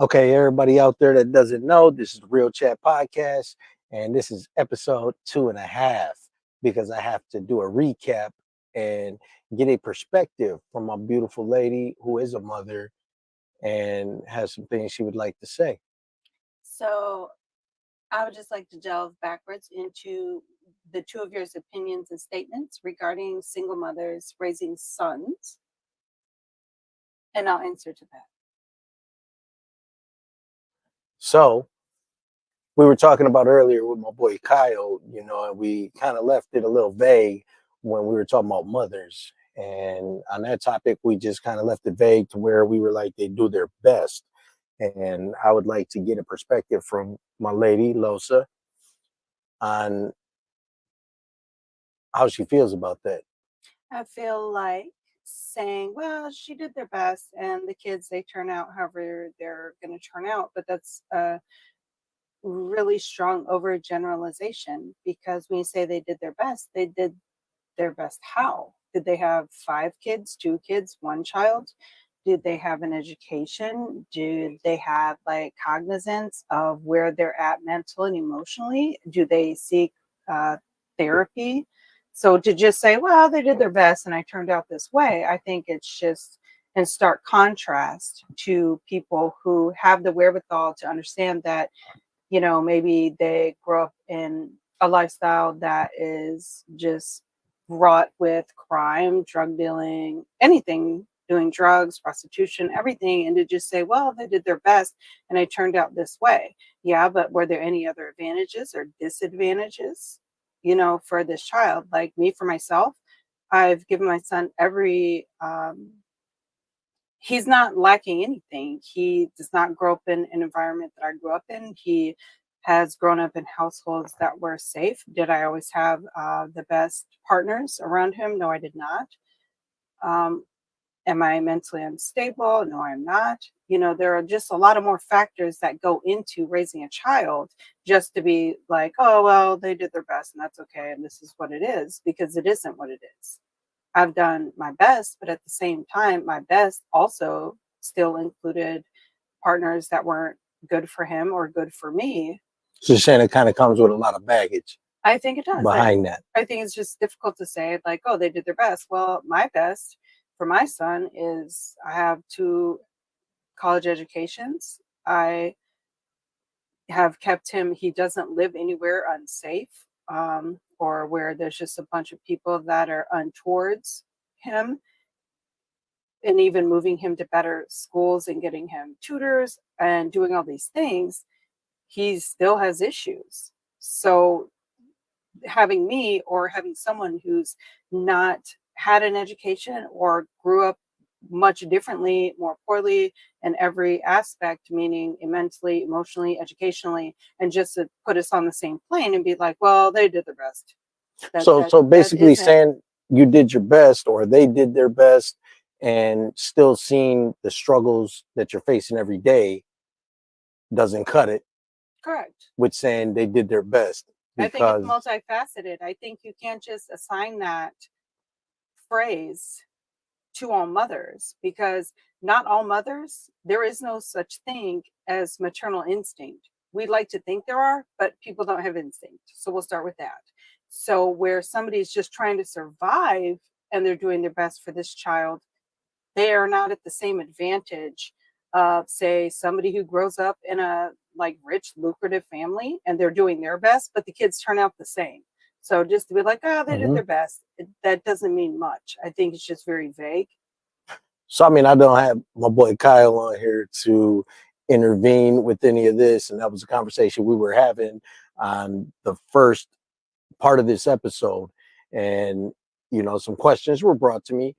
Okay, everybody out there that doesn't know, this is the Real Chat Podcast, and this is episode 2.5 because I have to do a recap and get a perspective from my beautiful lady who is a mother and has some things she would like to say. So I would just like to delve backwards into the two of your opinions and statements regarding single mothers raising sons, and I'll answer to that. So, we were talking about earlier with my boy Kyle, and we kind of left it a little vague when we were talking about mothers. And on that topic, we just kind of left it vague to where we were like, they do their best. And I would like to get a perspective from my lady, Losa, on how she feels about that. I feel like saying, well, she did their best, and the kids, they turn out however they're going to turn out. But that's a really strong overgeneralization, because when you say they did their best, they did their best how? Did they have 5 kids, 2 kids, 1 child? Did they have an education? Did they have like cognizance of where they're at mentally and emotionally? Do they seek therapy? So to just say, well, they did their best and I turned out this way, I think it's just in stark contrast to people who have the wherewithal to understand that, maybe they grow up in a lifestyle that is just wrought with crime, drug dealing, anything, doing drugs, prostitution, everything, and to just say, well, they did their best and it turned out this way. Yeah, but were there any other advantages or disadvantages, for this child? Like me, for myself, I've given my son every he's not lacking anything. He does not grow up in an environment that I grew up in. He has grown up in households that were safe. Did I always have the best partners around him? No, I did not. Um, am I mentally unstable? No, I'm not. There are just a lot of more factors that go into raising a child, just to be like, oh, well, they did their best and that's okay. And this is what it is, because it isn't what it is. I've done my best, but at the same time, my best also still included partners that weren't good for him or good for me. So, saying it kind of comes with a lot of baggage I think it does. behind that. I think it's just difficult to say, like, oh, they did their best. Well, my best for my son is I have 2 college educations. I have kept him, he doesn't live anywhere unsafe, or where there's just a bunch of people that are untowards him, and even moving him to better schools and getting him tutors and doing all these things, he still has issues. So having me, or having someone who's not had an education or grew up much differently, more poorly in every aspect, meaning mentally, emotionally, educationally, and just to put us on the same plane and be like, well, they did their best. So That basically isn't saying you did your best or they did their best and still seeing the struggles that you're facing every day doesn't cut it correct. with saying they did their best I think it's because multifaceted. I think you can't just assign that phrase to all mothers, because not all mothers, there is no such thing as maternal instinct. We like to think there are, but people don't have instinct. So we'll start with that. So where somebody's just trying to survive and they're doing their best for this child, they are not at the same advantage of, say, somebody who grows up in a like rich, lucrative family and they're doing their best, but the kids turn out the same. So just to be like, oh, they did Mhm. their best, that doesn't mean much. I think it's just very vague. So I mean I don't have my boy Kyle on here to intervene with any of this, and that was a conversation we were having on the first part of this episode, and some questions were brought to me,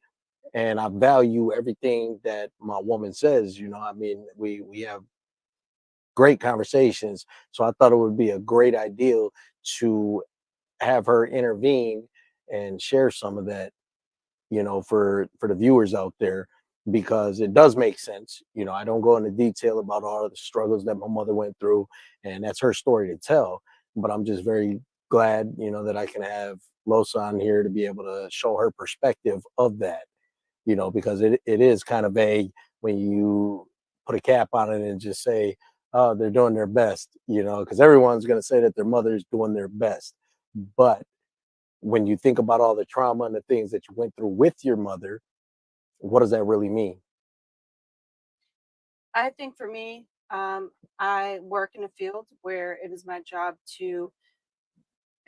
and I value everything that my woman says. I mean, we have great conversations, so I thought it would be a great idea to have her intervene and share some of that, for the viewers out there, because it does make sense. I don't go into detail about all of the struggles that my mother went through, and that's her story to tell. But I'm just very glad, that I can have Losa on here to be able to show her perspective of that, because it is kind of vague when you put a cap on it and just say, oh, they're doing their best, because everyone's going to say that their mother's doing their best. But when you think about all the trauma and the things that you went through with your mother, what does that really mean? I think for me, I work in a field where it is my job to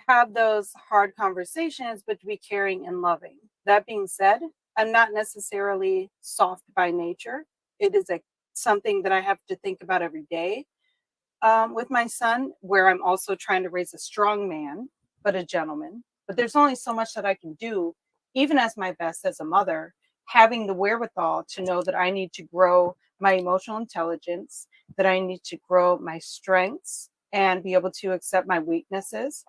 have those hard conversations, but to be caring and loving. That being said, I'm not necessarily soft by nature. It is something that I have to think about every day with my son, where I'm also trying to raise a strong man, but a gentleman. But there's only so much that I can do, even as my best as a mother, having the wherewithal to know that I need to grow my emotional intelligence, that I need to grow my strengths and be able to accept my weaknesses.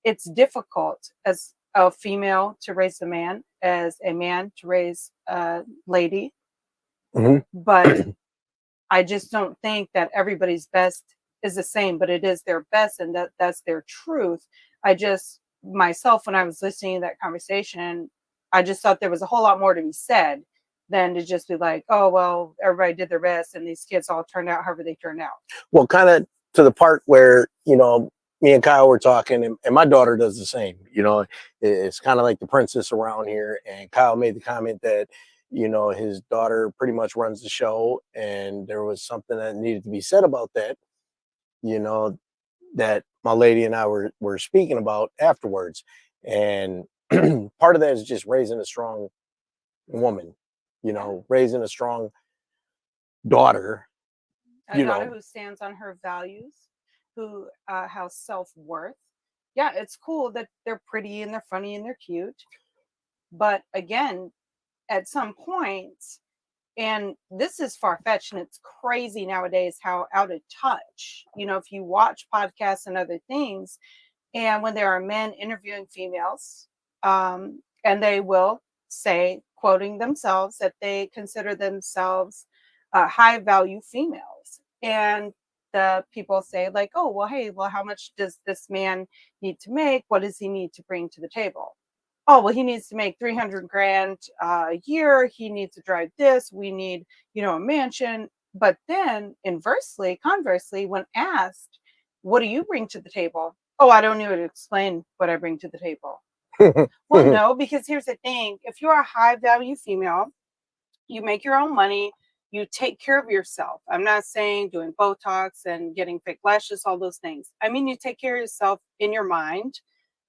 It's difficult as a female to raise a man, as a man to raise a lady, Hmm. but I just don't think that everybody's best is the same, but it is their best and that's their truth. I just myself when I was listening to that conversation, I just thought there was a whole lot more to be said than to just be like, oh well, everybody did their best and these kids all turned out however they turned out. Well, kind of to the part where, me and Kyle were talking, and my daughter does the same. It's kind of like the princess around here. And Kyle made the comment that, his daughter pretty much runs the show. And there was something that needed to be said about that, you know, that my lady and I were speaking about afterwards. And part of that is just raising a strong woman, Yeah. raising a strong daughter, A you daughter know. who stands on her values, who has self-worth. Yeah, it's cool that they're pretty and they're funny and they're cute. But again, at some point, and this is far-fetched and it's crazy nowadays how out of touch, if you watch podcasts and other things, and when there are men interviewing females, and they will say, quoting themselves, that they consider themselves high value females. And the people say, like, oh, well, hey, well, how much does this man need to make? What does he need to bring to the table? Oh, well, he needs to make 300 grand a year. He needs to drive this. We need, a mansion. But then conversely, when asked, what do you bring to the table? Oh, I don't need to explain what I bring to the table. Well, no, because here's the thing. If you're a high value female, you make your own money, you take care of yourself. I'm not saying doing Botox and getting fake lashes, all those things. I mean, you take care of yourself in your mind,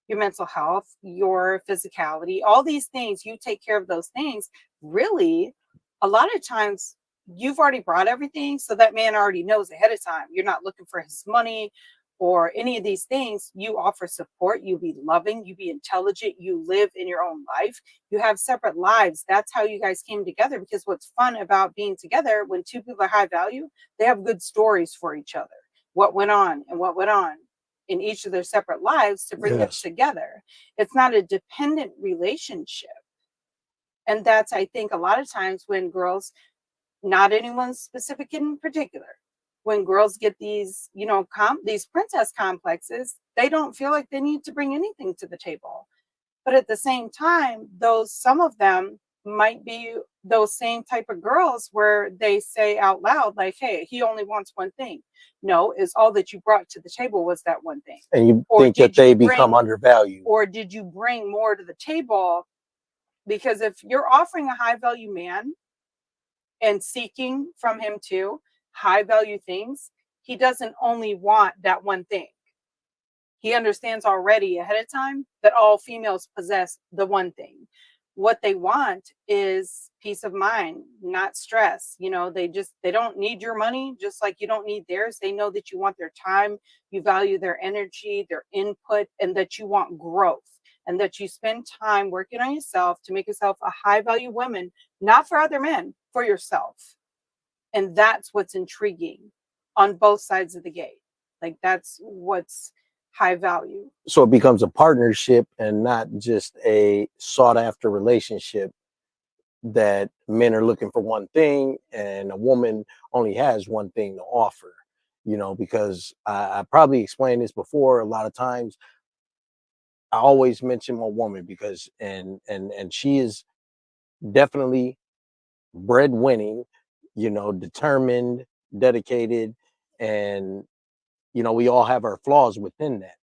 your mental health, your physicality, all these things, you take care of those things. Really, a lot of times you've already brought everything. So that man already knows ahead of time. You're not looking for his money or any of these things. You offer support, you be loving, you be intelligent, you live in your own life, you have separate lives. That's how you guys came together. Because what's fun about being together when two people are high value, they have good stories for each other. What went on and what went on in each of their separate lives to bring it Yes. together. It's not a dependent relationship. And that's, I think, a lot of times when girls, not anyone specific in particular, when girls get these, these princess complexes, they don't feel like they need to bring anything to the table. But at the same time, some of them might be those same type of girls where they say out loud, like, hey, he only wants one thing. No, is all that you brought to the table was that one thing. And you Or think that did they you become bring, undervalued. or did you bring more to the table? Because if you're offering a high value man and seeking from him too high value things, he doesn't only want that one thing. He understands already ahead of time that all females possess the one thing. What they want is peace of mind, not stress. They don't need your money, just like you don't need theirs. They know that you want their time, you value their energy, their input, and that you want growth, and that you spend time working on yourself to make yourself a high value woman, not for other men, for yourself. And that's what's intriguing on both sides of the gate. Like, that's what's high value. So it becomes a partnership and not just a sought after relationship that men are looking for one thing and a woman only has one thing to offer. Because I probably explained this before. A lot of times I always mention my woman because and she is definitely breadwinning, determined, dedicated, and we all have our flaws within that.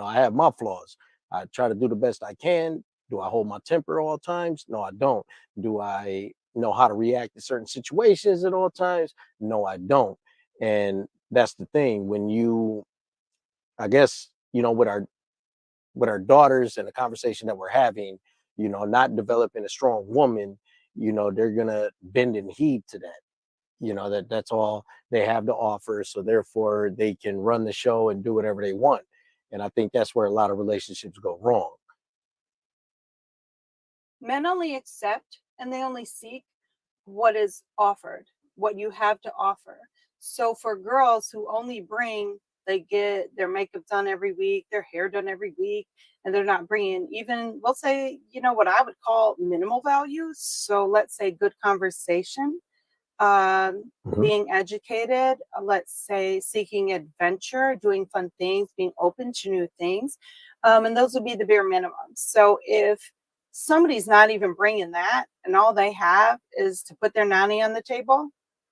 I have my flaws. I try to do the best I can. Do I hold my temper all times? No, I don't. Do I know how to react to certain situations at all times? No, I don't. And that's the thing. When I guess, with our daughters and the conversation that we're having, not developing a strong woman, they're gonna bend and heed to that. That's all they have to offer, so therefore they can run the show and do whatever they want. And I think that's where a lot of relationships go wrong. Men only accept and they only seek what is offered, what you have to offer. So for girls who only bring, they get their makeup done every week, their hair done every week, and they're not bringing even, we'll say, what I would call minimal values. So let's say good conversation, Mhm. being educated, let's say seeking adventure, doing fun things, being open to new things. And those would be the bare minimums. So if somebody's not even bringing that and all they have is to put their nanny on the table,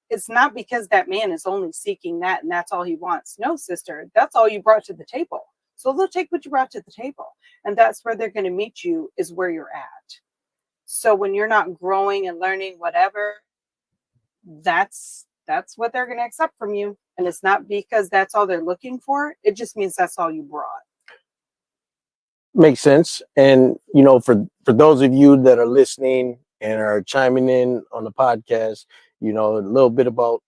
it's not because that man is only seeking that and that's all he wants. No, sister, that's all you brought to the table. So they'll take what you brought to the table. And that's where they're going to meet you, is where you're at. So when you're not growing and learning whatever, that's what they're going to accept from you. And it's not because that's all they're looking for. It just means that's all you brought. Makes sense. And for those of you that are listening and are chiming in on the podcast, a little bit about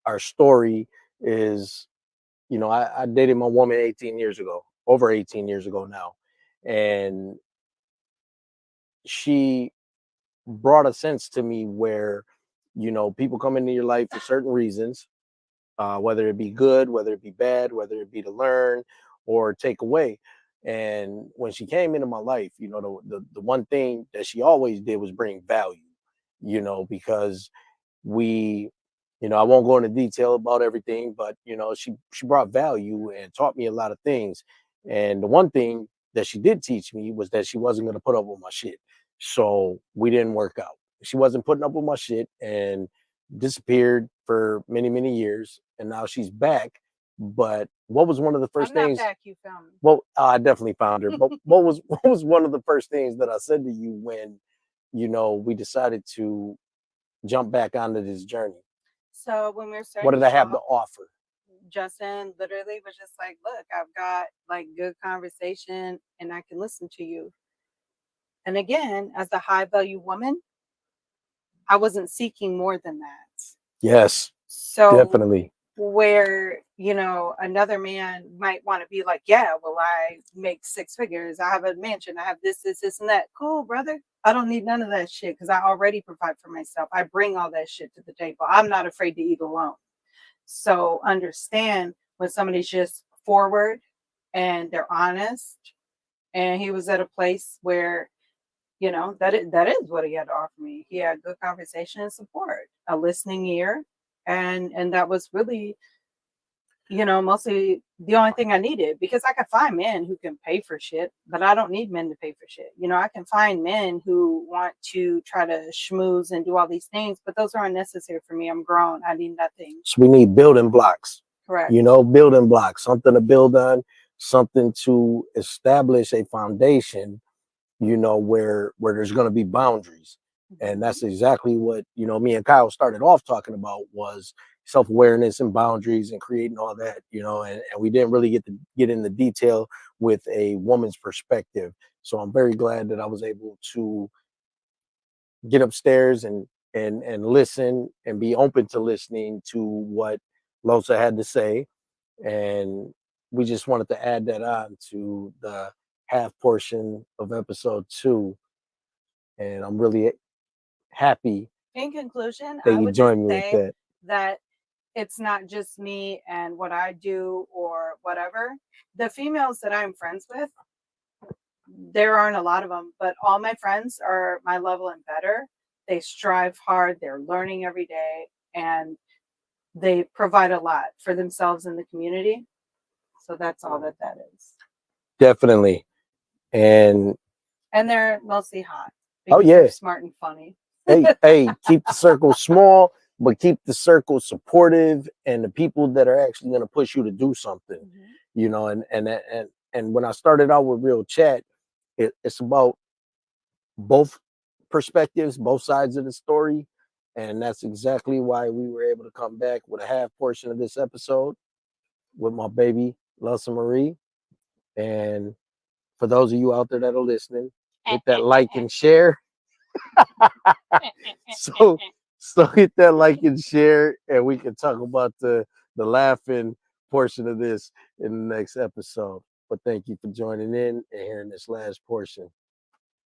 our story is, I dated my woman 18 years ago, over 18 years ago now. And she brought a sense to me where, people come into your life for certain reasons, whether it be good, whether it be bad, whether it be to learn or take away. And when she came into my life, the one thing that she always did was bring value, because we, I won't go into detail about everything, but she brought value and taught me a lot of things. And the one thing that she did teach me was that she wasn't going to put up with my shit. So we didn't work out. She wasn't putting up with my shit and disappeared for many, many years. And now she's back. But what was one of the first I'm not things? back, you found me. Well, I definitely found her. But what was one of the first things that I said to you when, we decided to jump back onto this journey? So when we were starting What did I have to talk, offer? Justin literally was just like, look, I've got like good conversation and I can listen to you. And again, as a high value woman, I wasn't seeking more than that. Yes, So definitely. where, another man might want to be like, yeah, well, I make six figures. I have a mansion. I have this, and that. Cool, brother. I don't need none of that shit because I already provide for myself. I bring all that shit to the table. I'm not afraid to eat alone. So understand when somebody's just forward and they're honest. And he was at a place where, that is what he had to offer me. He had good conversation and support, a listening ear. And that was really, mostly the only thing I needed, because I could find men who can pay for shit, but I don't need men to pay for shit. I can find men who want to try to schmooze and do all these things, but those are unnecessary for me. I'm grown. I need nothing. So we need building blocks. Correct. Building blocks, something to build on, something to establish a foundation, where there's going to be boundaries. And that's exactly what, me and Kyle started off talking about, was self-awareness and boundaries and creating all that, and we didn't really get into detail with a woman's perspective. So I'm very glad that I was able to get upstairs and listen and be open to listening to what Losa had to say. And we just wanted to add that on to the half portion of episode 2. And I'm really happy In conclusion, that I you would just joined me with say that. that it's not just me and what I do or whatever. The females that I'm friends with, there aren't a lot of them, but all my friends are my level and better. They strive hard, they're learning every day, and they provide a lot for themselves in the community. So that's all that is. Definitely. And they're mostly hot oh because yeah, they're smart and funny. hey, keep the circle small, but keep the circle supportive and the people that are actually going to push you to do something, you know. And when I started out with Real Chat, it's about both perspectives, both sides of the story. And that's exactly why we were able to come back with a half portion of this episode with my baby, Losa Marie. And for those of you out there that are listening, hit that like and share. So so hit that like and share, and we can talk about the laughing portion of this in the next episode. But thank you for joining in and hearing this last portion.